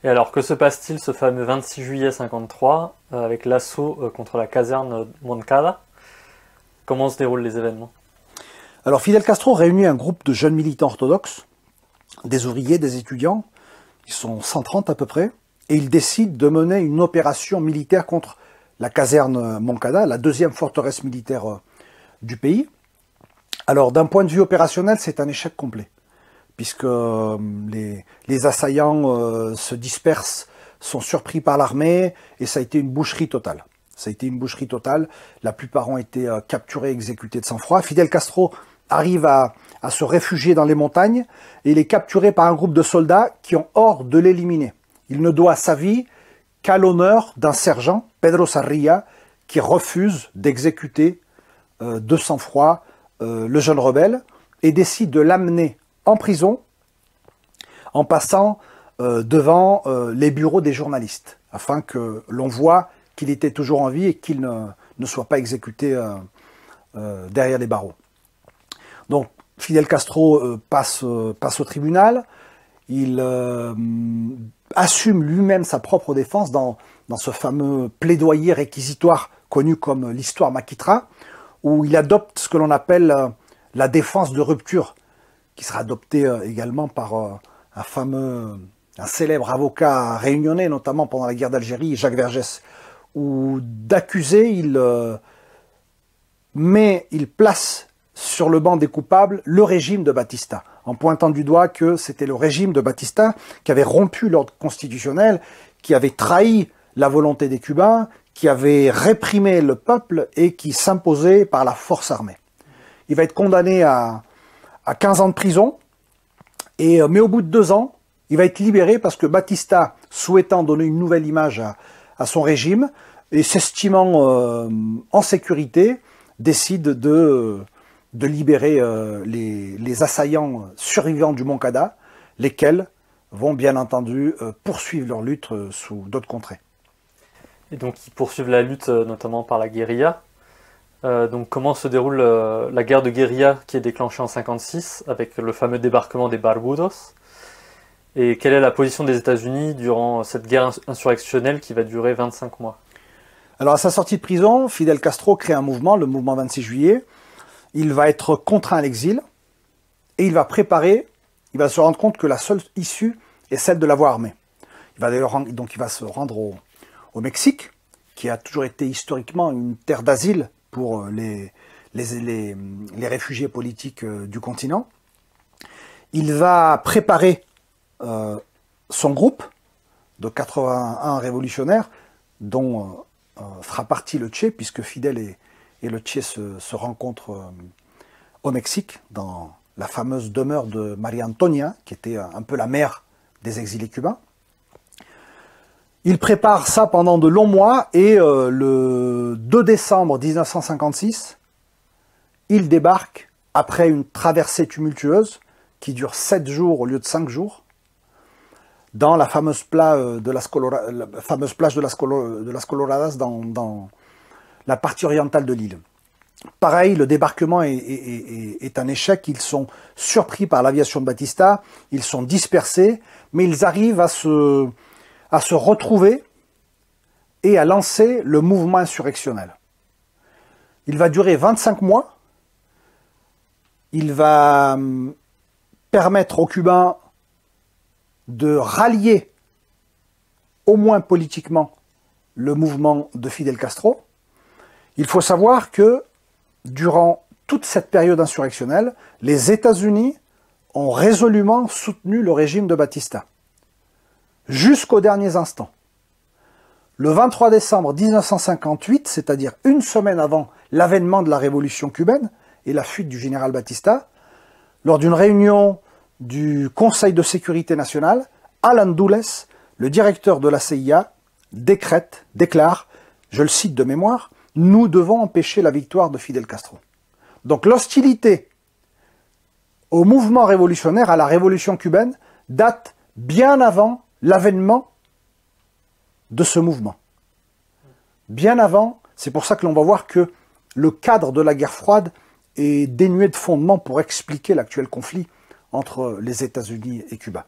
Et alors, que se passe-t-il ce fameux 26 juillet 53 avec l'assaut contre la caserne Moncada? Comment se déroulent les événements? Alors Fidel Castro réunit un groupe de jeunes militants orthodoxes, des ouvriers, des étudiants, ils sont 130 à peu près, et il décide de mener une opération militaire contre la caserne Moncada, la deuxième forteresse militaire du pays. Alors d'un point de vue opérationnel, c'est un échec complet, puisque les assaillants se dispersent, sont surpris par l'armée, et ça a été une boucherie totale. Ça a été une boucherie totale, la plupart ont été capturés, exécutés de sang-froid. Fidel Castro arrive à se réfugier dans les montagnes, et il est capturé par un groupe de soldats qui ont ordre de l'éliminer. Il ne doit sa vie qu'à l'honneur d'un sergent, Pedro Sarria, qui refuse d'exécuter de sang-froid le jeune rebelle, et décide de l'amener en prison en passant devant les bureaux des journalistes, afin que l'on voit qu'il était toujours en vie et qu'il ne soit pas exécuté derrière les barreaux. Donc Fidel Castro passe au tribunal, il assume lui-même sa propre défense dans ce fameux plaidoyer réquisitoire connu comme l'histoire Maquitra, où il adopte ce que l'on appelle la défense de rupture, qui sera adoptée également par un célèbre avocat réunionnais, notamment pendant la guerre d'Algérie, Jacques Vergès, où d'accusé, il place sur le banc des coupables le régime de Batista, en pointant du doigt que c'était le régime de Batista qui avait rompu l'ordre constitutionnel, qui avait trahi la volonté des Cubains, qui avait réprimé le peuple et qui s'imposait par la force armée. Il va être condamné à 15 ans de prison, mais au bout de 2 ans, il va être libéré parce que Batista, souhaitant donner une nouvelle image à son régime et s'estimant en sécurité, décide de libérer les assaillants survivants du Moncada, lesquels vont bien entendu poursuivre leur lutte sous d'autres contrées. Et donc ils poursuivent la lutte notamment par la guérilla. Donc comment se déroule la guerre de guérilla qui est déclenchée en 1956 avec le fameux débarquement des Barbudos? Et quelle est la position des États-Unis durant cette guerre insurrectionnelle qui va durer 25 mois? Alors à sa sortie de prison, Fidel Castro crée un mouvement, le mouvement 26 juillet. Il va être contraint à l'exil et il va se rendre compte que la seule issue est celle de la voie armée. Il va se rendre au Mexique, qui a toujours été historiquement une terre d'asile pour les réfugiés politiques du continent. Il va préparer son groupe de 81 révolutionnaires, dont fera partie le Che, puisque Fidel et le Che se rencontrent au Mexique, dans la fameuse demeure de María Antonia, qui était un peu la mère des exilés cubains. Il prépare ça pendant de longs mois, et le 2 décembre 1956, il débarque après une traversée tumultueuse qui dure 7 jours au lieu de 5 jours, dans la fameuse plage de Las Coloradas, dans la partie orientale de l'île. Pareil, le débarquement est un échec. Ils sont surpris par l'aviation de Batista, ils sont dispersés, mais ils arrivent à se retrouver et à lancer le mouvement insurrectionnel. Il va durer 25 mois. Il va permettre aux Cubains de rallier, au moins politiquement, le mouvement de Fidel Castro. Il faut savoir que durant toute cette période insurrectionnelle, les États-Unis ont résolument soutenu le régime de Batista, jusqu'aux derniers instants. Le 23 décembre 1958, c'est-à-dire une semaine avant l'avènement de la révolution cubaine et la fuite du général Batista, lors d'une réunion du Conseil de sécurité nationale, Alan Dulles, le directeur de la CIA, déclare, je le cite de mémoire, « Nous devons empêcher la victoire de Fidel Castro ». Donc l'hostilité au mouvement révolutionnaire, à la révolution cubaine, date bien avant l'avènement de ce mouvement. Bien avant, c'est pour ça que l'on va voir que le cadre de la guerre froide est dénué de fondement pour expliquer l'actuel conflit entre les États-Unis et Cuba.